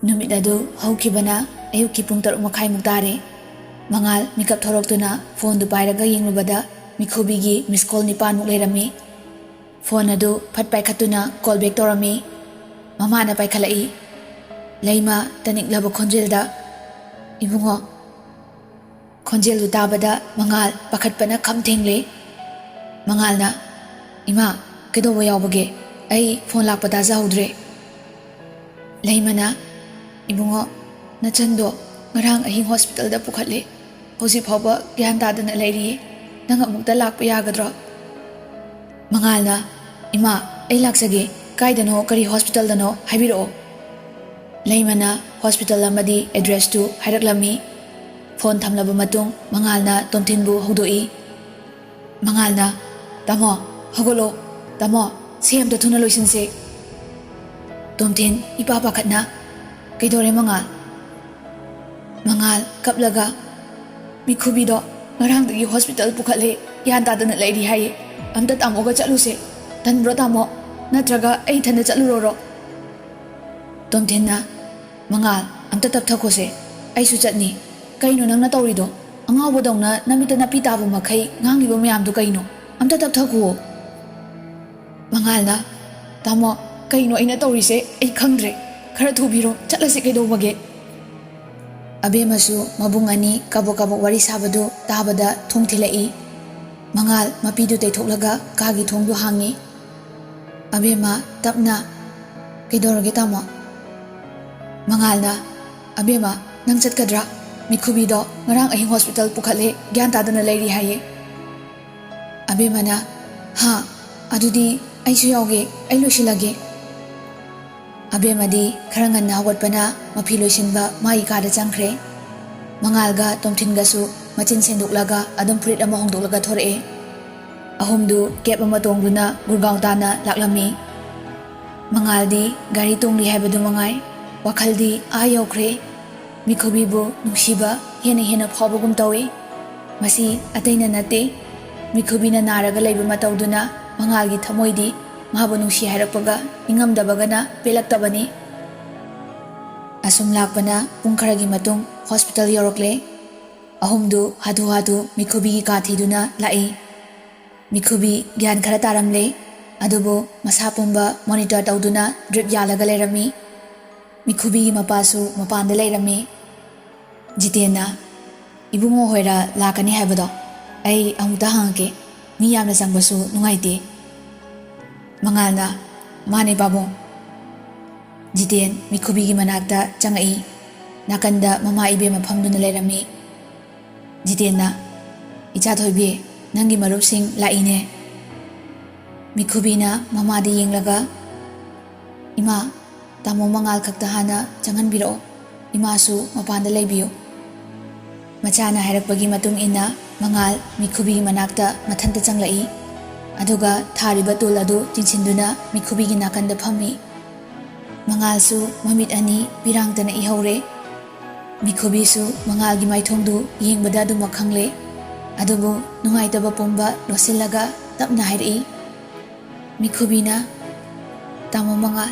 नुमित अदु हौखिबना अयुक्की पुंग 6:30 तारे मंगाल मिकअप थोरक्तुना फोन दु पाइरगा येंगलुबदा मिखुबीगी मिस कॉल 9 मुक लेरमी फोन अदु फट पाइखतुना कॉल बैक तोरमी ममाना पाइखलाई लैमा तनिकलब खोंजेलदा इबुंगो खोंजेलु ताबदा मंगाल पखतपना खम थेंगले मंगालना इमा केदोबो यावबगे आई phone लाकपदा जाउद्रे लैमना Ibungo नचंदो ngarang ahing hospital da pukhatle hosi phawba gyan tadana leiri nang amukta lakpa yagadro mangalna ima ai laksage kaidano kari hospital dano habiro leimana hospital amadi address tu hairaklammi phone thamlaba matung mangalna tomthinbu hodoi mangalna tamo hogolo tamo sem da thuna loisinse tomthin ipa pakhatna kaidore mangal kaplaga mikhubi do ngarang dagi hospital pukhale yan tadana leiri haye amta tamoga chaluse tan bro tamo natraga ai thana chaluro ro tomthinna mangal amta tap thakose ai su chatni kaino nangna tawrido angaw bodongna namita napi tabu makhai ngangi bo mayam du kaino amta tap thakku mangalna tamo kaino ina tawrise ai khangdre khara thubiro chatlase kaido bage अबेमसु मबुंग अनि कबो कबो वारी साबदु ताबदा थोंग थिलाई मंगाल मपीदु तैथोकलगा कागी थोंगदु हांगी अबेमा तपना केदोरगे तामो मंगालना अबेमा नंग चटकद्रा मिखुबीदो ngarang ahing hospital pukhale gyan tadana leiri haye अबेमना हा अदुदी आइसु यावगे आई लोसिलगे अबेमदी खरा ngana hawatpana mafi loisinba mai kada changkhre mangalga tomthingasu machin senduklaga adum furit ama hongdoklaga thore ahumdu kep ama tongduna gurgaon tana laklami mangaldi gari tongli haibadu mangai wakhaldi a yaukhre mikhubibu nungsiba hena phawbagum tawi masi ataina nate mikhubina naraga leiba matawduna mangalgi thamoidi mahabu nungsi hairakpaga ingamdabagana pelaktabani asum lakpana pung kharagi matung hospital yorokle ahumdu hadu mikhubi gi kathiduna lai mikhubi gyan khara taramle adubo masa pumba monitor tawduna drip yalaga lerami mikhubi gi mapasu mapanda lerami jitena ibungo hoira lakani haibado ai amuta hangke mi yamna sangbasu nungaite mangalna mane babo jiten mikhubi gi manakta changai nakanda mama ibe mafamduna lerami jitenna icha thoibe nangi marup sing laine mikhubina mama di yenglaga ima tamo mangal khakta hana changan biro ima su mapanda leibiyo machana hairakpagi matung ina mangal mikhubi gi manakta mathanta changlai aduga thariba tul adu chinsinduna mikhubi gi nakanda phami mangal su mamit ani pirangtana ihore mikhubi su mangal gi maithongdu yengbada du makhangle adubu nungaitaba pomba losilaga tapna hairi mikhubina tamo mangal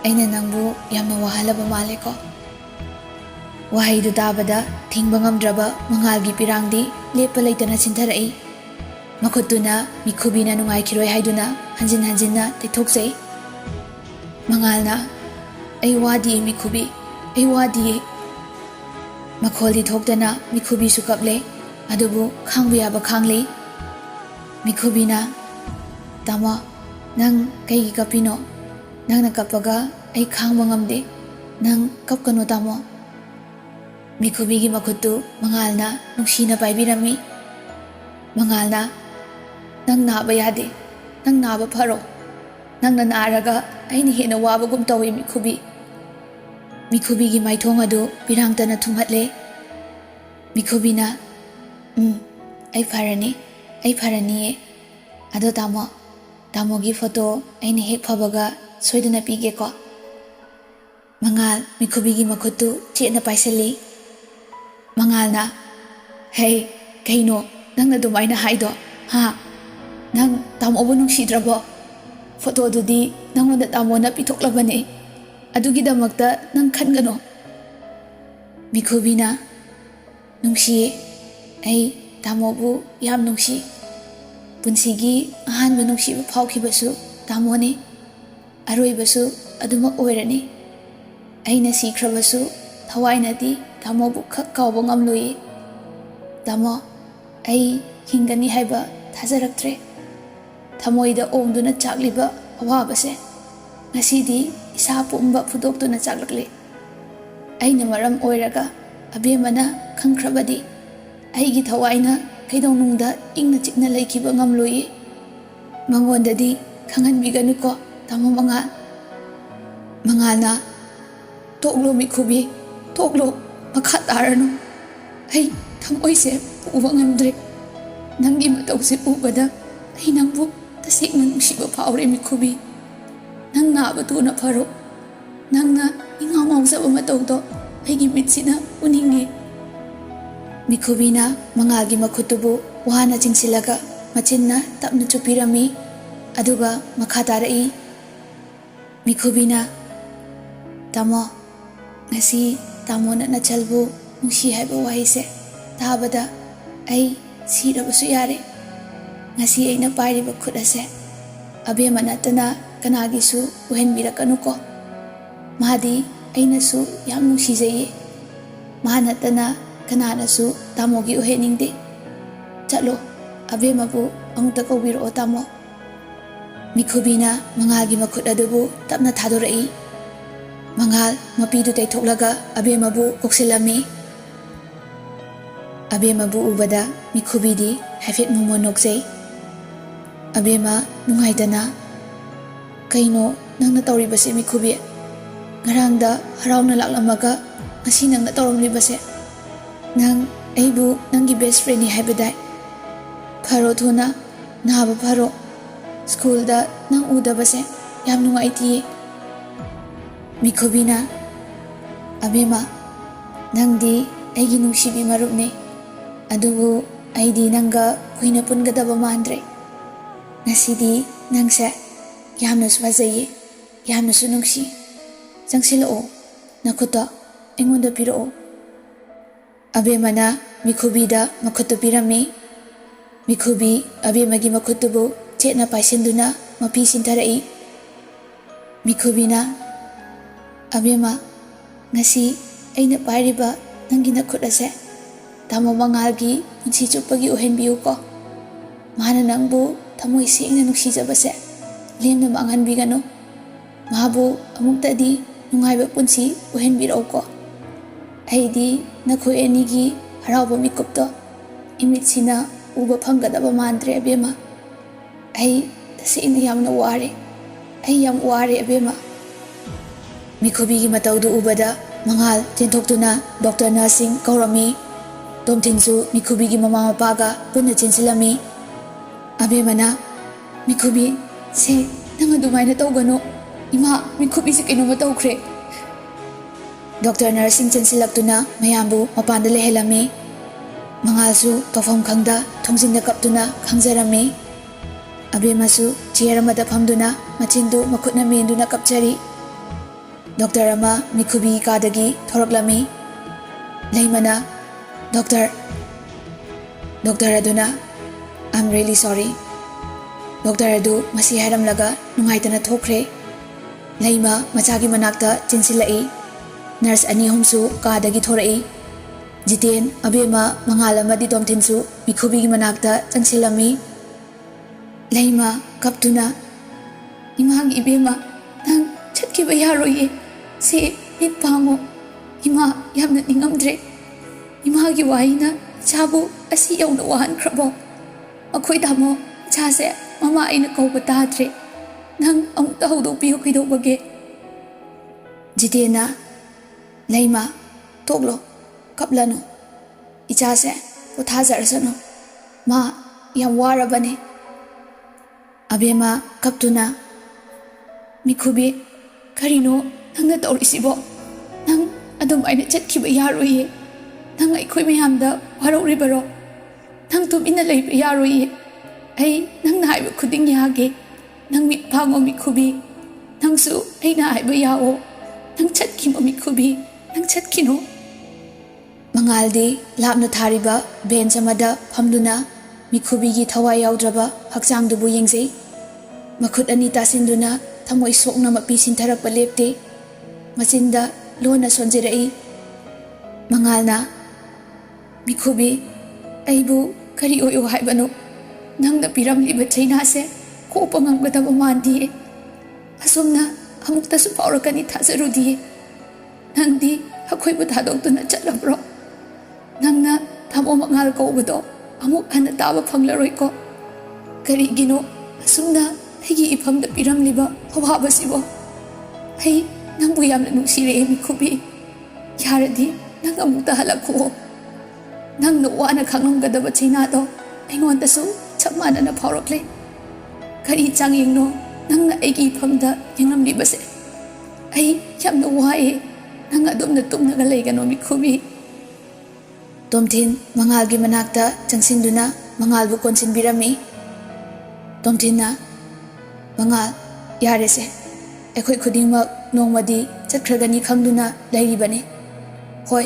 aina nangbu yamna wahalaba maleko wahaidu tabada thingba ngamdraba mangal gi pirangdi lepa leitana chintarai makutuna mikhubina nungai khiroi haiduna hanjinna tithokjai mangalna ai wadi mikhubi ai wadi makholi thokdana mikhubi su kaple adubu khangbu yaba khangle mikhubina tama nang kai gi kapino nangna kapaga ai khangba ngamde nang kapkano tamo mikhubi gi makhutu mangalna nungsina paibirami mangalna nang naba yade nang naba pharo nang na naraga aini hena wabagum tawi mikhubi gi maithong adu pirangtana thumhatle mikhubina ai pharani ado tamo gi photo aini hek phabaga soidana pige ko mangal mikhubi gi makhutu chena paisali mangalna hey kaino nangna dumaina haido ha nang tamo obo nungsidrabo photo dudi nangonda tamo na pithoklabani ꯑꯗꯨꯒꯤꯗꯃꯛꯇ ꯅꯪ ꯈꯟꯒꯅꯣ ꯃꯤꯈꯨꯕꯤꯅ ꯅꯨꯡꯁꯤꯌꯦ ꯑꯩ ꯇꯥꯃꯣꯕꯨ ꯌꯥꯝ ꯅꯨꯡꯁꯤ ꯄꯨꯟꯁꯤꯒꯤ ꯑꯍꯥꯟꯕ ꯅꯨꯡꯁꯤꯕ ꯐꯥꯎꯈꯤꯕꯁꯨ ꯇꯥꯃꯣꯅꯤ ꯑꯔꯣꯏꯕꯁꯨ ꯑꯗꯨꯃꯛ ꯑꯣꯏꯔꯅꯤ ꯑꯩꯅ ꯁꯤꯈ꯭ꯔꯕꯁꯨ ꯊꯋꯥꯏꯅꯗꯤ ꯇꯥꯃꯣꯕꯨ ꯈꯛ ꯀꯥꯎꯕ ꯉꯝꯂꯣꯏꯌꯦ ꯇꯥꯃꯣ ꯑꯩ ꯍꯤꯡꯒꯅꯤ ꯍꯥꯏꯕ ꯊꯥꯖꯔꯛꯇ꯭ꯔꯦ ꯊꯃꯣꯏꯗ ꯑꯣꯝꯗꯨꯅ ꯆꯥꯛꯂꯤꯕ ꯑꯋꯥꯕꯁꯦ ꯉꯁꯤꯗꯤ ꯏꯁꯥ ꯄꯨꯝꯕ ꯐꯨꯗꯣꯛꯇꯨꯅ ꯆꯥꯛꯂꯛꯂꯤ ꯑꯩꯅ ꯃꯔꯝ ꯑꯣꯏꯔꯒ ꯑꯕꯦꯝꯃꯅ ꯈꯪꯈ꯭ꯔꯕꯗꯤ ꯑꯩꯒꯤ ꯊꯋꯥꯏꯅ ꯀꯩꯗꯧꯅꯨꯡꯗ ꯏꯪꯅ ꯆꯤꯛꯅ ꯂꯩꯈꯤꯕ ꯉꯝꯂꯣꯏꯌꯦ ꯃꯉꯣꯟꯗꯗꯤ ꯈꯪꯍꯟꯕꯤꯒꯅꯨꯀꯣ ꯇꯥꯃꯣ ꯃꯉꯥꯜ ꯃꯉꯥꯜꯅ ꯇꯣꯛꯂꯣ ꯃꯤꯈꯨꯕꯤ ꯇꯣꯛꯂꯣ ꯃꯈꯥ ꯇꯥꯔꯅꯨ ꯑꯩ ꯊꯃꯣꯏꯁꯦ ꯄꯨꯕ ꯉꯝꯗ꯭ꯔꯦ ꯅꯪꯒꯤ ꯃꯇꯧꯁꯦ ꯎꯕꯗ ꯑꯩ ꯅꯪꯕꯨ ꯇꯁꯦꯡꯅ ꯅꯨꯡꯁꯤꯕ ꯐꯥꯎꯔꯦ ꯃꯤꯈꯨꯕꯤ ꯅꯪ ꯅꯥꯕ ꯊꯨꯅ ꯐꯔꯣ ꯅꯪꯅ ꯏꯉꯥꯎ ꯉꯥꯎꯖꯕ ꯃꯇꯧꯗꯣ ꯑꯩꯒꯤ ꯃꯤꯠꯁꯤꯅ ꯎꯅꯤꯡꯉꯦ ꯃꯤꯈꯨꯕꯤꯅ ꯃꯉꯥꯜꯒꯤ ꯃꯈꯨꯠꯇꯨꯕꯨ ꯋꯥꯅ ꯆꯤꯡꯁꯤꯜꯂꯒ ꯃꯆꯤꯟꯅ ꯇꯞꯅ ꯆꯨꯞꯄꯤꯔꯝꯃꯤ ꯑꯗꯨꯒ ꯃꯈꯥ ꯇꯥꯔꯛꯏ ꯃꯤꯈꯨꯕꯤꯅ ꯇꯥꯃꯣ ꯉꯁꯤ ꯇꯥꯃꯣꯅ ꯅꯆꯜꯕꯨ ꯅꯨꯡꯁꯤ ꯍꯥꯏꯕ ꯋꯥꯍꯩꯁꯦ ꯇꯥꯕꯗ ꯑꯩ ꯁꯤꯔꯕꯁꯨ ꯌꯥꯔꯦ ꯉꯁꯤ ꯑꯩꯅ ꯄꯥꯏꯔꯤꯕ ꯈꯨꯠ ꯑꯁꯦ ꯑꯕꯦꯝꯃ ꯅꯠꯇꯅ ꯀꯅꯥꯒꯤꯁꯨ ꯎꯍꯟꯕꯤꯔꯛꯀꯅꯨꯀꯣ ꯃꯥꯗꯤ ꯑꯩꯅꯁꯨ ꯌꯥꯝ ꯅꯨꯡꯁꯤꯖꯩꯌꯦ ꯃꯥ ꯅꯠꯇꯅ ꯀꯅꯥꯅꯁꯨ ꯇꯥꯃꯣꯒꯤ ꯎꯍꯟꯅꯤꯡꯗꯦ ꯆꯠꯂꯣ ꯑꯕꯦꯝꯃꯕꯨ ꯑꯃꯨꯛꯇ ꯀꯧꯕꯤꯔꯛꯑꯣ ꯇꯥꯃꯣ ꯃꯤꯈꯨꯕꯤꯅ ꯃꯉꯥꯜꯒꯤ ꯃꯈꯨꯠ ꯑꯗꯨꯕꯨ ꯇꯞꯅ ꯊꯥꯗꯣꯔꯛꯏ ꯃꯉꯥꯜ ꯃꯄꯤꯗꯨ ꯇꯩꯊꯣꯛꯂꯒ ꯑꯕꯦꯝꯃꯕꯨ ꯀꯧꯁꯤꯜꯂꯝꯃꯤ ꯑꯕꯦꯝꯃꯕꯨ ꯎꯕꯗ ꯃꯤꯈꯨꯕꯤꯗꯤ ꯍꯥꯏꯐꯦꯠ ꯃꯣꯃꯣꯟ ꯅꯣꯛꯆꯩ ꯑꯕꯦꯝꯃ ꯅꯨꯡꯉꯥꯏꯇꯅ ꯀꯩꯅꯣ ꯅꯪꯅ ꯇꯧꯔꯤꯕꯁꯦ ꯃꯤꯈꯨꯕꯤ ꯉꯔꯥꯡꯗ ꯍꯔꯥꯎꯅ ꯂꯥꯛꯂꯝꯃꯒ ꯉꯁꯤ ꯅꯪꯅ ꯇꯧꯔꯝꯂꯤꯕꯁꯦ ꯅꯪ ꯑꯩꯕꯨ ꯅꯪꯒꯤ ꯕꯦꯁ ꯐ꯭ꯔꯦꯟꯅꯤ ꯍꯥꯏꯕꯗꯥꯏ ꯐꯔꯣ ꯊꯨꯅ ꯅꯥꯕ ꯐꯔꯣ ꯁ꯭ꯀꯨꯜꯗ ꯅꯪ ꯎꯗꯕꯁꯦ ꯌꯥꯝ ꯅꯨꯡꯉꯥꯏꯇꯤꯌꯦ ꯃꯤꯈꯨꯕꯤꯅ ꯑꯕꯦꯝꯃ ꯅꯪꯗꯤ ꯑꯩꯒꯤ ꯅꯨꯡꯁꯤꯕꯤ ꯃꯔꯨꯞꯅꯤ ꯑꯗꯨꯕꯨ ꯑꯩꯗꯤ ꯅꯪꯒ ꯀꯨꯏꯅ ꯄꯨꯟꯒꯗꯕ ꯃꯥꯟꯗ꯭ꯔꯦ ꯉꯁꯤꯗꯤ ꯅꯪꯁꯦ ꯌꯥꯝꯅꯁꯨ ꯐꯖꯩꯌꯦ ꯌꯥꯝꯅꯁꯨ ꯅꯨꯡꯁꯤ ꯆꯪꯁꯤꯜꯂꯛꯑꯣ ꯅꯈꯨꯠꯇꯣ ꯑꯩꯉꯣꯟꯗ ꯄꯤꯔꯛꯑꯣ ꯑꯕꯦꯝꯃꯅ ꯃꯤꯈꯨꯕꯤꯗ ꯃꯈꯨꯠꯇꯨ ꯄꯤꯔꯝꯃꯤ ꯃꯤꯈꯨꯕꯤ ꯑꯕꯦꯝꯃꯒꯤ ꯃꯈꯨꯠꯇꯨꯕꯨ ꯆꯦꯠꯅ ꯄꯥꯏꯁꯤꯟꯗꯨꯅ ꯃꯄꯤ ꯁꯤꯟꯊꯔꯛꯏ ꯃꯤꯈꯨꯕꯤꯅ ꯑꯕꯦꯝꯃ ꯉꯁꯤ ꯑꯩꯅ ꯄꯥꯏꯔꯤꯕ ꯅꯪꯒꯤ ꯅꯈꯨꯠ ꯑꯁꯦ ꯇꯥꯃꯣ ꯃꯉꯥꯜꯒꯤ ꯄꯨꯟꯁꯤ ꯆꯨꯞꯄꯒꯤ ꯑꯣꯏꯍꯟꯕꯤꯌꯨꯀꯣ ꯃꯥꯅ ꯅꯪꯕꯨ ꯊꯃꯣꯏ ꯁꯦꯡꯅ ꯅꯨꯡꯁꯤꯖꯕꯁꯦ ꯂꯦꯝꯅ ꯃꯥꯡꯍꯟꯕꯤꯒꯅꯨ ꯃꯥꯕꯨ ꯑꯃꯨꯛꯇꯗꯤ ꯅꯨꯡꯉꯥꯏꯕ ꯄꯨꯟꯁꯤ ꯑꯣꯏꯍꯟꯕꯤꯔꯛꯎꯀꯣ ꯑꯩꯗꯤ ꯅꯈꯣꯏ ꯑꯅꯤꯒꯤ ꯍꯔꯥꯎꯕ ꯃꯤꯀꯨꯞꯇꯣ ꯏꯃꯤꯠꯁꯤꯅ ꯎꯕ ꯐꯪꯒꯗꯕ ꯃꯥꯟꯗ꯭ꯔꯦ ꯑꯕꯦꯝꯃ ꯑꯩ ꯇꯁꯦꯡꯅ ꯌꯥꯝꯅ ꯋꯥꯔꯦ ꯑꯩ ꯌꯥꯝ ꯋꯥꯔꯦ ꯑꯕꯦꯝꯃ ꯃꯤꯈꯨꯕꯤꯒꯤ ꯃꯇꯧꯗꯨ ꯎꯕꯗ ꯃꯉꯥꯜ ꯆꯦꯟꯊꯣꯛꯇꯨꯅ ꯗꯣꯛꯇꯔ ꯅꯔꯁꯁꯤꯡ ꯀꯧꯔꯝꯃꯤ ꯇꯣꯝꯊꯤꯟꯁꯨ ꯃꯤꯈꯨꯕꯤꯒꯤ ꯃꯃꯥ ꯃꯄꯥꯒ ꯄꯨꯟꯅ ꯆꯦꯟꯁꯤꯜꯂꯝꯃꯤ ꯑꯕꯦꯝꯃꯅ ꯃꯤꯈꯨꯕꯤ ꯁꯦ ꯅꯪ ꯑꯗꯨꯃꯥꯏꯅ ꯇꯧꯒꯅꯨ ꯏꯃꯥ ꯃꯤꯈꯨꯕꯤꯁꯦ ꯀꯩꯅꯣꯝꯃ ꯇꯧꯈ꯭ꯔꯦ ꯗꯣꯛꯇꯔ ꯅꯔꯁꯁꯤꯡ ꯆꯦꯟꯁꯤꯜꯂꯛꯇꯨꯅ ꯃꯌꯥꯝꯕꯨ ꯃꯄꯥꯟꯗ ꯂꯩꯍꯜꯂꯝꯃꯤ ꯃꯉꯥꯜꯁꯨ ꯇꯧꯐꯝ ꯈꯪꯗ ꯊꯣꯡꯖꯤꯟꯗ ꯀꯞꯇꯨꯅ ꯈꯪꯖꯔꯝꯃꯤ ꯑꯕꯦꯝꯃꯁꯨ ꯆꯤꯌꯔ ꯑꯃꯗ ꯐꯝꯗꯨꯅ ꯃꯆꯤꯟꯗꯨ ꯃꯈꯨꯠꯅ ꯃꯦꯟꯗꯨꯅ ꯀꯞꯆꯔꯤ ꯗꯣꯛꯇꯔ ꯑꯃ ꯃꯤꯈꯨꯕꯤ ꯀꯥꯗꯒꯤ ꯊꯣꯔꯛꯂꯝꯃꯤ ꯂꯩꯃꯅ ꯗꯣꯛꯇꯔ ꯑꯗꯨꯅ ꯑꯥꯏ ꯑꯦꯝ ꯔꯤꯌꯦꯂꯤ ꯁꯣꯔꯤ ꯗꯣꯛꯇꯔ ꯑꯗꯨ ꯃꯁꯤ ꯍꯥꯏꯔꯝꯂꯒ ꯅꯨꯡꯉꯥꯏꯇꯅ ꯊꯣꯛꯈ꯭ꯔꯦ ꯂꯩꯃ ꯃꯆꯥꯒꯤ ꯃꯅꯥꯛꯇ ꯆꯦꯟꯁꯤꯜꯂꯛꯏ ꯅꯔꯁ ꯑꯅꯤ ꯑꯍꯨꯝꯁꯨ ꯀꯥꯗꯒꯤ ꯊꯣꯔꯛꯏ ꯖꯤꯇꯦꯟ ꯑꯕꯦꯝꯃ ꯃꯉꯥꯜ ꯑꯃꯗꯤ ꯇꯣꯝꯊꯤꯟꯁꯨ ꯃꯤꯈꯨꯕꯤꯒꯤ ꯃꯅꯥꯛꯇ ꯆꯪꯁꯤꯜꯂꯝꯃꯤ ꯂꯩꯃ ꯀꯞꯇꯨꯅ ꯏꯃꯥꯒꯤ ꯏꯕꯦꯝꯃ ꯅꯪ ꯆꯠꯈꯤꯕ ꯌꯥꯔꯣꯏꯌꯦ ꯁꯦ ꯃꯤꯠ ꯄꯥꯡꯉꯣ ꯏꯃꯥ ꯌꯥꯝꯅ ꯅꯤꯡꯉꯝꯗ꯭ꯔꯦ ꯏꯃꯥꯒꯤ ꯋꯥꯍꯩꯅ ꯏꯆꯥꯕꯨ ꯑꯁꯤ ꯌꯧꯅ ꯋꯥꯍꯟꯈ꯭ꯔꯕꯣ ꯑꯩꯈꯣꯏ ꯇꯥꯃꯣ ꯏꯆꯥꯁꯦ ꯃꯃꯥ ꯑꯩꯅ ꯀꯧꯕ ꯇꯥꯗ꯭ꯔꯦ ꯅꯪ ꯑꯃꯨꯛꯇ ꯍꯧꯗꯣꯛꯄꯤꯌꯨ ꯀꯩꯗꯧꯕꯒꯦ ꯖꯤꯇꯦꯟꯅ ꯂꯩꯃ ꯇꯣꯛꯂꯣ ꯀꯞꯂꯅꯨ ꯏꯆꯥꯁꯦ ꯄꯣꯊꯥꯖꯔꯁꯅꯨ ꯃꯥ ꯌꯥꯝ ꯋꯥꯔꯕꯅꯦ ꯑꯕꯦꯝꯃ ꯀꯞꯇꯨꯅ ꯃꯤꯈꯨꯕꯤ ꯀꯔꯤꯅꯣ ꯅꯪꯅ ꯇꯧꯔꯤꯁꯤꯕꯣ ꯅꯪ ꯑꯗꯨꯃꯥꯏꯅ ꯆꯠꯈꯤꯕ ꯌꯥꯔꯣꯏꯌꯦ ꯅꯪ ꯑꯩꯈꯣꯏ ꯃꯌꯥꯝꯗ ꯋꯥꯔꯧꯔꯤꯕꯔꯣ ꯅꯪ ꯇꯨꯃꯤꯟꯅ ꯂꯩꯕ ꯌꯥꯔꯣꯏꯌꯦ ꯑꯩ ꯅꯪꯅ ꯍꯥꯏꯕ ꯈꯨꯗꯤꯡ ꯌꯥꯒꯦ ꯅꯪ ꯃꯤꯠ ꯄꯥꯡꯉꯣ ꯃꯤꯈꯨꯕꯤ ꯅꯪꯁꯨ ꯑꯩꯅ ꯍꯥꯏꯕ ꯌꯥꯑꯣ nang chatkino mikhubi nang chatkino. Mangaldi lapna thariba bench amada phamduna mikhubigi thawai yaudraba hakchangdubu yengjei. Makhut ani tasinduna thamoi sokna mapi sintharakpa lepte. Machinda lona sonjerai. Mangalna mikhubi aibu kari oyo haibano nangna piramliba chainase kopa nganggadaba mandiye. Asomna amuktasu paurakani thajarudiye. Nangdi akoibu thadokduna chatlabro. Nangna thamo mangal kaubado amuk hana taba phanglaroiko. Karigino asumna aigi ifamda piramliba awabasibo. Ai nangbu yamna nungsire mikhubi. Yaradi nang amukta halakho. Nangna wana khangamgadaba chainado aingondasu chap manana phawrakle. Kari changyingno nangna aigi ifamda yanglamlibase. Ai yamna wae nang adumna tumnaga leigano mikhubi. Tomthin mangalgi manakta changsinduna mangalbu konsinbirami. Tomthinna mangal yarese ekhoi khudingmak nongmadi chatkragani khangduna lairibane. Hoi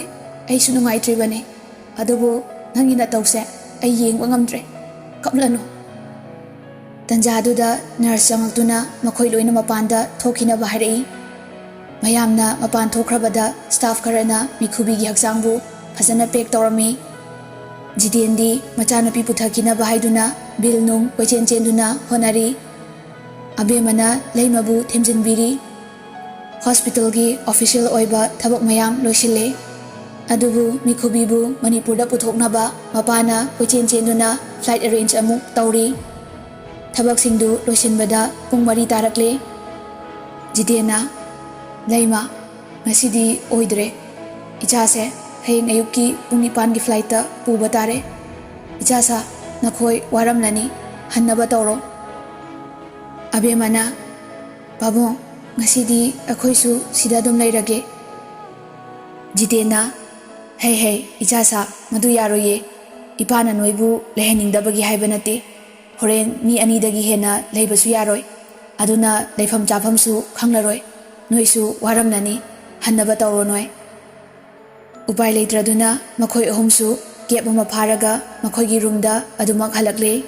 aisu nungaitribane adubu nangina tawse ai yengba ngamdre kaplano. Tanjaduda nurse changakduna makhoi loina mapanda thokina baharai. Mayamna mapan thokrabada staff karana mikhubigi hakchangbu fazana pek tawrami. Jidendi machanapi puthakina bahaiduna bill nung koichen chenduna honari. Abemana leimabu themjinbiri. Hospital gi official oiba thabak mayam loisile. Adubu mikhubibu Manipurda puthoknaba mapana koichen chenduna flight arrange amuk tawri. Thabak singdu loisinbada pung 3 tarakle. Jidena Laima ngasidi oidre ichase hayeng ayuki pung 9 gi flight ta puba tare. Ichasa nakhoi waramlani hannaba tawro. Abemana Babong ngasidi akhoisu sida dum lairage. Jidena hey ichasa madu yaroye ipana noibu leheningdabagi haibanate. Horen mi anidagi hena leibasu yaroi. Aduna leifam chafamsu khanglaroi. Noisu waramnani hannaba tawro noi. Upai leitraduna makhoi ahumsu gap ama pharaga makhoigi roomda adumak halakle.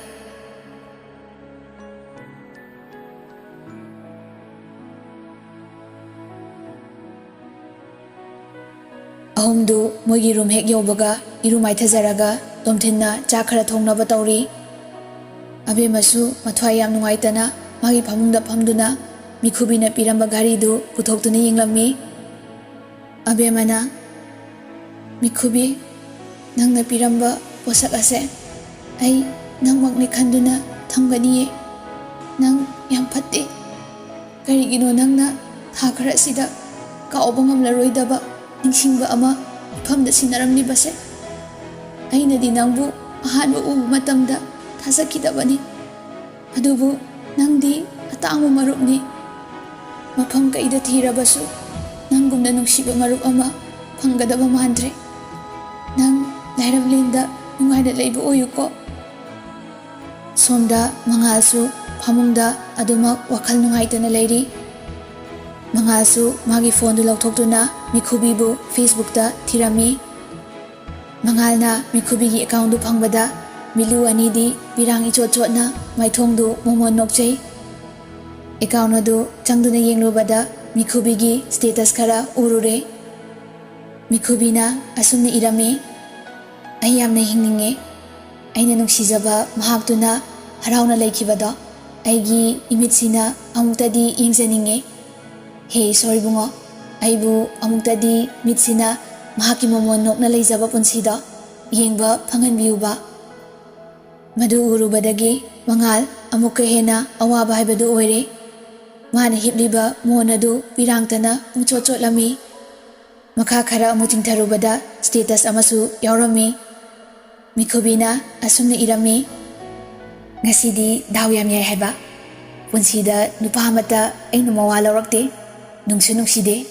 Ahumdu moigi room hek yobaga irumai thajaraga Tomthinna cha khara thongnaba tawri. Abemasu mathwai yam nungaitana magi phamungda phamduna mikhubina piramba garidu puthoktuna yenglammi. Abemana mikhubi nangna piramba posak ase ai nangmakni khanduna thamganiye. Nang yam phatte karigino nangna tha khara sida kaoba ngamlaroidaba ningsingba ama ifamda sinaramlibase. Ainadi nangbu ahanba ubu matamda thasakidabani. Adubu nangdi atangba marupni. Mafam kaida thirabasu nangumna nungsiba marup ama phanggadaba mandre. Nang lairablinda nungaina leiba oyuko. Somda mangalsu phamungda adumak wakhal nungaitana leiri. Mangalsu magi phone du lauthoktuna mikhubibu Facebook ta thirami. Mangalna mikhubigi account du phangbada milu anidi pirang ichotchotna maithongdu momon nokchei. Account adu changduna yenglubada mikhubigi status khara urure. Mikhubina asumna irami. Ai yamna hingninge. Aina nungsijaba mahaktuna harauna laikibado aigi imitsina amuktadi yengjaninge. Hey sorry bungo aibu amuktadi mitsina mahaki momon nokna leijaba punsida yengba phanganbiuba. Madu urubadagi mangal amukka hena awaba haibadu oire. Mana hipliba monadu pirangtana pungchotchotlami. Makha khara amu tingtharubada status amasu yaurami. Mikhubina asumna irami. Ngasidi daw yam yai haiba. Punsida nupa amata aina mawa laurakte. Nungsu nungside.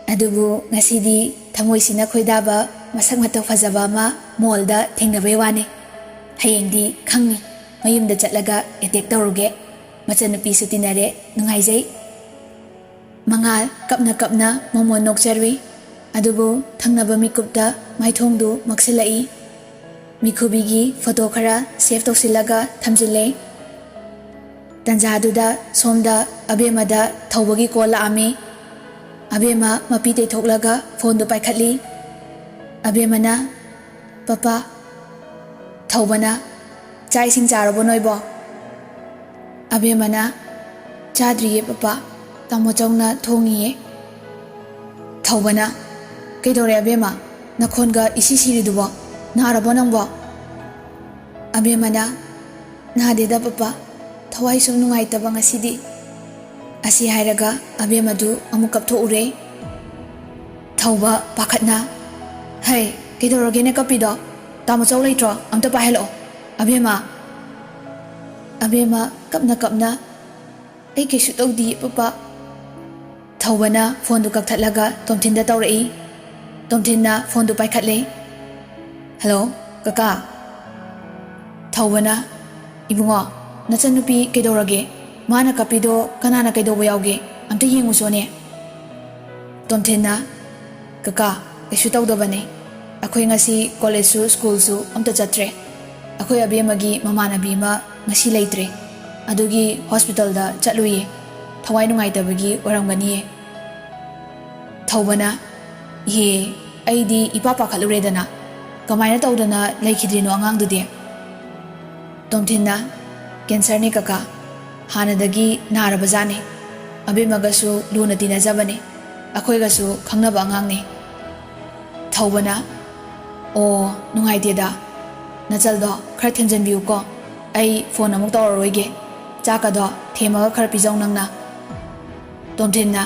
Adubu ngasidi thamoisina khoidaba masak mata fazaba ama molda thengnabai wane. Hayengdi khangni mayumda chatlaga attack tawruge. Machanupi su tinare nungaijai. Mangal kapna momon nokjarwi adubu thangnaba mikupta maithongdu maksilai mikubigi photo khara save tausilaga thamjile tanjaduda somda abemada thawbagi call laami abema mapi te thoklaga phone du paikhatli abemana papa thawbana chai sing charabo noibo abemana chadriye papa tamo chongna thongiye thawbana kaidore abema nakhonga isi siridubo narabo nangbo abemana nadeda papa thawai sum nungai taba ngasidi asi hairaga abemadu amu kaptho ure thawba pakhatna hai kaidoroge ne kapido tamo chaw leitro amta pahelo abema kapna ai kesu tawdi papa thawbana phone du kakthatlaga tomthinda tawrai tomthinna phone du paikhatle hello kaka thawbana ibungo nachanupi kaidorage mana kapido kanana kaidobo yauge amta yengusone tomthinna kaka kesu tawdobane akhoi ngasi college su school su amta chatre akhoi abemagi mamanabi ma ngasi leitre adugi hospital da chatluye thawai nungai tabagi oramgani thawbana ye aidi ipa pakhaluredana kamaina tawdana leikhidrino angangdude tomthinna cancer ni kaka hanadagi narabajane abemagasu luna tinajabane akhoigasu khangnaba angangne thawbana o nungai teda nachaldo khara thenjanbiu ko ai phone amuk tawroige chakado themaga khara pijau nangna tomthinna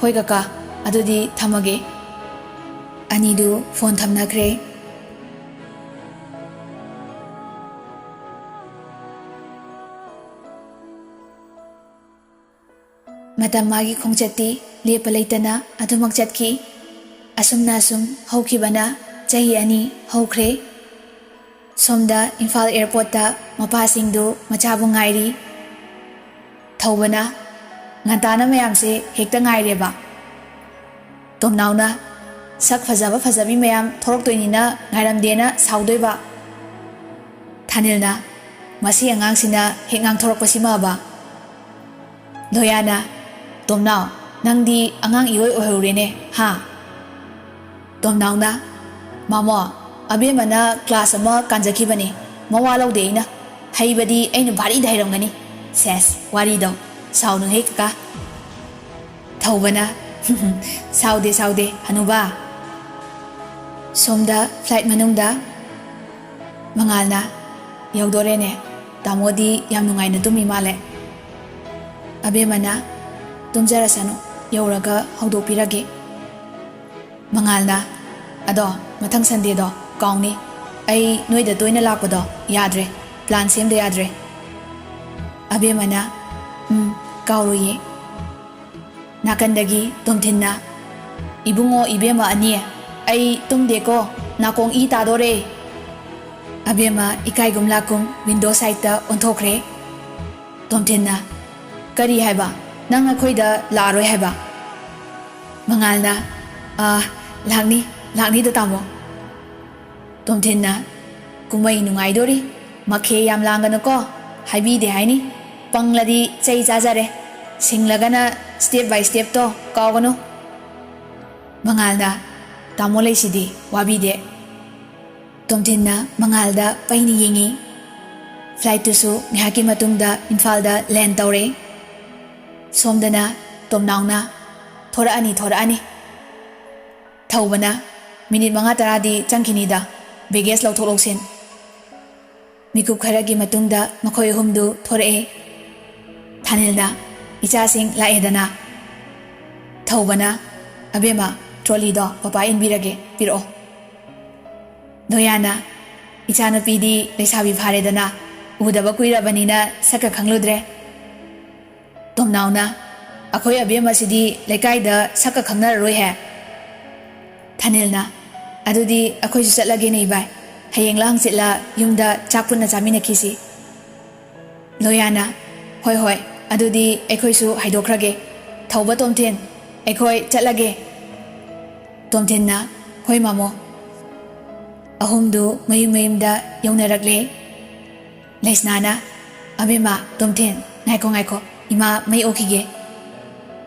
hoi kaka adudi thamage anidu phone thamnakre matam magi khongchati lepa leitana adumak chatki asumna sum haukhibana chahi ani haukhre somda Imphal airport ta mapasingdu machabu ngairi thawbana ngantana mayam se hekta ngaireba tomnauna sak fajabi mayam thorok toinina ngairamdena saudoiba thanilna masi angang sina hengang thorok pasima ba doyana tomnaw nangdi angang ioi oheurene ha tomnauna mamo abemana class ama kanjakhibani mawa laude ina haibadi aina bari dairamgani ses wari do saunu he kaka thawbana saude hanuba somda flight manungda mangalna yaudorene tamodi yam nungai na tumi male abemana tumjarasanu yauraga haudopirage mangalna ado mathang Sunday do kaungni ai noida toina lakpado yadre plan semde yadre abemana kauruye nakandagi tomthinna ibungo ibema ani ai tumde ko nakong I tadore abema ikai gumlakum window side ta onthokre tomthinna kari haiba nang akhoida laroi haiba mangalna lakni da tamo tomthinna kumai nungai dori makhe yam langana ko haibi de haini pangladi chei jajare singlagana step by step to kawgano mangalda tamo leisidi wabi de tomthinna mangalda paini yengi flight tu su ngaki matungda Imphal da land tawre somdana tomnauna thora ani thawbana minute manga taradi changkhinida baggage lauthoksin mikup kharagi matungda makhoi humdu thore thanilna icha sing laedana thawbana abema trolley do papa inbirage piro doyana icha na pidi lesabi pharedana udaba kuirabanina saka khangludre tomnauna akhoi abema sidi lekai da saka khangna roi he thanilna adudi akhoi su chatlage nei bai hayeng lang chitla yumda chakpunna chamina khisi loyana hoi adudi akhoi su haidokrage thawba tomthen ꯑꯩꯈꯣꯏ ꯆꯠꯂꯒꯦ ꯇꯣꯝꯊꯤꯟꯅ ꯍꯣꯏ ꯃꯥꯃꯣ ꯑꯍꯨꯝꯗꯨ ꯃꯌꯨꯝ ꯃꯌꯨꯝꯗ ꯌꯧꯅꯔꯛꯂꯦ ꯂꯩꯁꯅꯥꯅ ꯑꯕꯦꯝꯃ ꯇꯣꯝꯊꯤꯟ ꯉꯥꯏꯈꯣ ꯏꯃꯥ ꯃꯩ ꯑꯣꯛꯈꯤꯒꯦ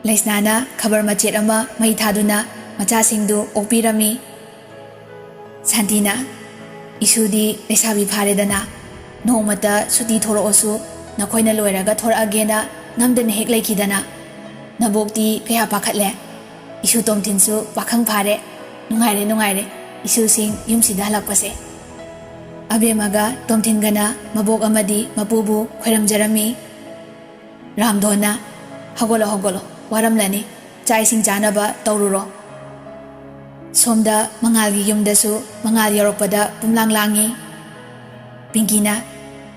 ꯂꯩꯁꯅꯥꯅ ꯈꯕꯔ ꯃꯆꯦꯠ ꯑꯃ ꯃꯩ ꯊꯥꯗꯨꯅ ꯃꯆꯥꯁꯤꯡꯗꯨ ꯑꯣꯛꯄꯤꯔꯝꯃꯤ ꯁꯥꯟꯇꯤꯅ ꯏꯁꯨꯗꯤ ꯂꯩꯁꯥꯕꯤ ꯐꯥꯔꯦꯗꯅ ꯅꯣꯡꯃꯇ ꯁꯨꯇꯤ ꯊꯣꯔꯛꯑꯁꯨ ꯅꯈꯣꯏꯅ ꯂꯣꯏꯔꯒ ꯊꯣꯔꯛꯑꯒꯦꯅ ꯉꯝꯗꯅ ꯍꯦꯛ ꯂꯩꯈꯤꯗꯅ ꯅꯕꯣꯛꯇꯤ ꯀꯌꯥ ꯄꯥꯈꯠꯂꯦ 이슈 ꯇꯣꯝꯊꯤꯟꯁꯨ ꯄꯥꯈꯪ ꯐꯥꯔꯦ ꯅꯨꯡꯉꯥꯏꯔꯦ 이슈ꯁꯤꯡ ꯌꯨꯝꯁꯤꯗ ꯍꯜꯂꯛꯄꯁꯦ ꯑꯕꯦꯝꯃꯒ ꯇꯣꯝꯊꯤꯟꯒꯅ ꯃꯕꯣꯛ ꯑꯃꯗꯤ ꯃꯄꯨꯕꯨ ꯈꯣꯏꯔꯝꯖꯔꯝꯃꯤ ꯔꯥꯝꯙꯣꯟꯅ ꯍꯧꯒꯠꯂꯣ ꯋꯥꯔꯝꯂꯅꯤ ꯆꯥꯛ ꯏꯁꯤꯡ ꯆꯥꯅꯕ ꯇꯧꯔꯨꯔꯣ ꯁꯣꯝꯗ ꯃꯉꯥꯜꯒꯤ ꯌꯨꯝꯗꯁꯨ ꯃꯉꯥꯜ ꯌꯧꯔꯛꯄꯗ ꯄꯨꯝꯂꯥꯡ ꯂꯥꯡꯉꯤ ꯄꯤꯡꯀꯤꯅ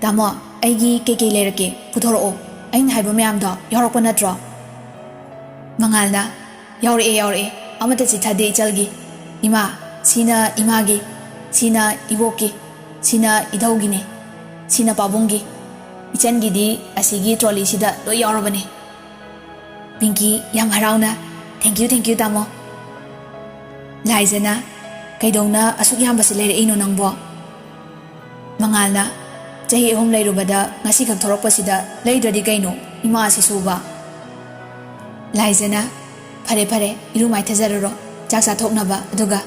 ꯇꯥꯃꯣ ꯑꯩꯒꯤ ꯀꯩꯀꯩ ꯂꯩꯔꯛꯀꯦ ꯄꯨꯊꯣꯔꯛꯑꯣ ꯑꯩꯅ ꯍꯥꯏꯕ ꯃꯌꯥꯝꯗꯣ ꯌꯥꯎꯔꯛꯄ ꯅꯠꯇ꯭ꯔꯣ ꯃꯉꯥꯜꯅ ꯌꯥꯎꯔꯛꯑꯦ ꯑꯃꯠꯇ ꯆꯤꯊꯗꯦ ꯏꯆꯜꯒꯤ ꯏꯃꯥ ꯁꯤꯅ ꯏꯃꯥꯒꯤ ꯁꯤꯅ ꯏꯕꯣꯛꯀꯤ ꯁꯤꯅ ꯏꯙꯧꯒꯤꯅꯤ ꯁꯤꯅ ꯄꯥꯕꯨꯡꯒꯤ 이찬ꯒꯤꯗꯤ ꯑꯁꯤꯒꯤ ꯇ꯭ꯔꯣꯂꯤꯁꯤꯗ ꯂꯣꯏ ꯌꯥꯎꯔꯕꯅꯤ ꯄꯤꯡꯀꯤ ꯌꯥꯝ ꯍꯔꯥꯎꯅ ꯊꯦꯡꯀ꯭ꯌꯨ ꯇꯥꯃꯣ ꯂꯥꯏꯖꯅ ꯀꯩꯗꯧꯅ ꯑꯁꯨꯛ ꯌꯥꯝꯕꯁꯤ ꯂꯩꯔꯛꯏꯅꯣ ꯅꯪꯕꯣ ꯃꯉꯥꯜꯅ ꯆꯍꯤ 3 ꯂꯩꯔꯨꯕꯗ ꯉꯁꯤꯈꯛ ꯊꯣꯔꯛꯄꯁꯤꯗ ꯂꯩꯗ꯭ꯔꯗꯤ ꯀꯩꯅꯣ ꯏꯃꯥ ꯑꯁꯤꯁꯨꯕ ꯂꯥꯏꯖꯅ ꯐꯔꯦ 이루 ꯃꯥꯏꯊꯖꯔꯨꯔꯣ ꯆꯥꯛ ꯆꯥꯊꯣꯛꯅꯕ ꯑꯗꯨꯒ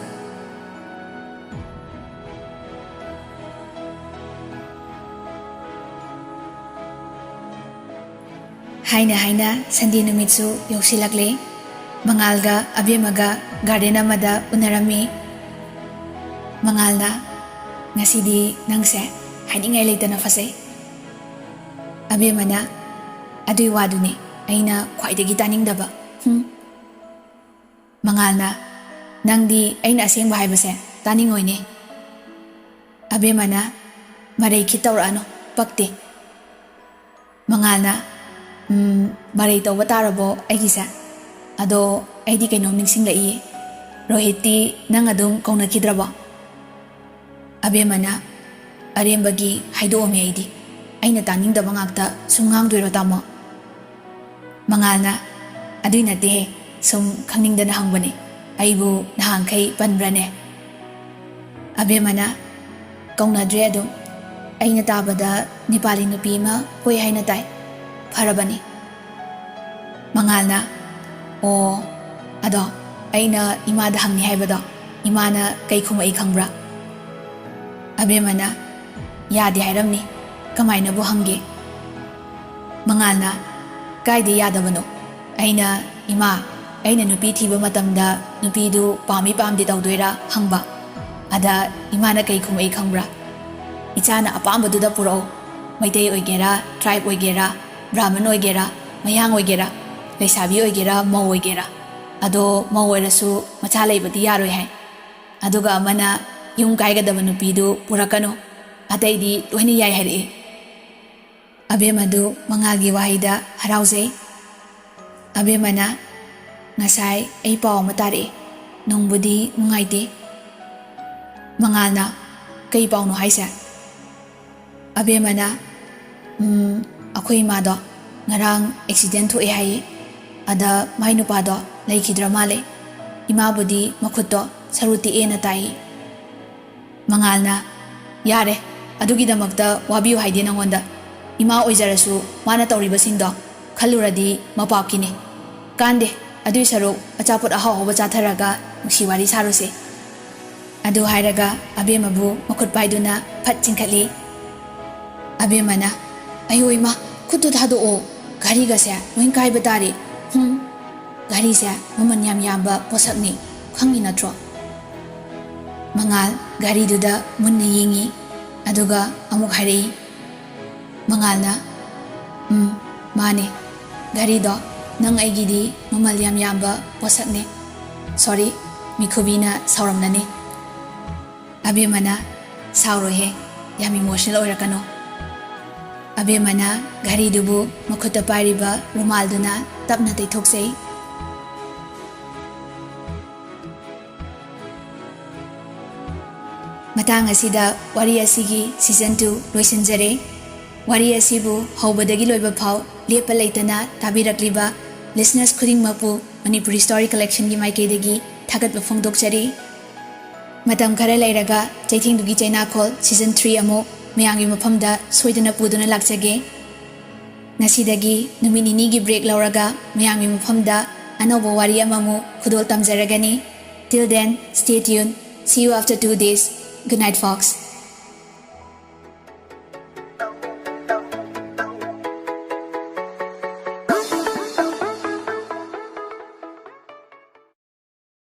하이나 산디 누mitsu 욕실락래 망알가 아비마가 가든 아마다 우나라미 망알나 ngasidi nangse haningai leitana fase abemana adui waduni aina khwaidagi taningdaba mangalna nangdi aina asengba haibase taningoine abemana marei khitawrano pakte mangalna marei tawba tarabo aigisa ado aidi kainom ningsinglai rohiti nang adum kaunakhidraba abemana arembagi haidome aidi aina taningdaba ngakta sumngangdoiro tamo mangalna adui nate sum khangningdana hangbane aibu nahangkai panbrane abemana kaunadre adum aina tabada nipali nupi ma koi haina tai farabani mangalna o ado aina imada hangni haibada imana kai khumai khangbra abemana yadi hairamni kamaina bu hange mangalna kaide yadabano aina ima aina nupi thiba matamda nupi du pami pamdi tawdoira hangba ada imana kai khumai khangbra ichana apamba du da puro maitei oigera tribe oigera brahman oigera mayang oigera leisabi oigera mau oigera ado mau oirasu macha leibadi yaroi hai aduga amana yung kaigadaba nupidu purakano ataidi loina yai hari abemadu mangalgi wahida harauzei abemana ngasai ei paw matari nongbudi nungaite mangalna kai paw no haisa abemana akhoi mado ngarang accident thoe hai ada mai nupa do leikhidra male ima budi makhutto saruti ena tai mangalna yare adugidamakta wabiu haide nangonda ima oizarasu mana tawribasingdo khaluradi mapapkini kande adui saruk achapot ahaw hoba chatharaga nusiwari saruse adu hairaga abemabu makhut paiduna phat chingkhatli abemana ayoima khutu thado o gari ga se noin kai batari gari se maman yam yamba posakni khangi natro mangal gari duda munna yingi aduga amuk hari mangalna mane gari do nang aigidi mamal yam yamba posakne sorry mikhubina sauramnani abemana saurohe yam emotional oirakano abemana gari dubu makhuta pariba rumal duna tapna teithoksei matang asida wari asigi season 2 loisinjare wari asibu hobadagi loiba phau lepa leitana tabirakliba listeners khuding mapu Manipuri Story Collection gi maikaydagi thagatpa phongdokchari. Matam khara leiraga Chaithingdugi Chainakhol Season 3 amuk mayamgi mafamda soidana puduna lakchage. Ngasidagi numit ninigi break lauraga mayamgi mafamda anauba wari amamu khudol tamjaragani. Till then, stay tuned. See you after 2 days. Good night, folks.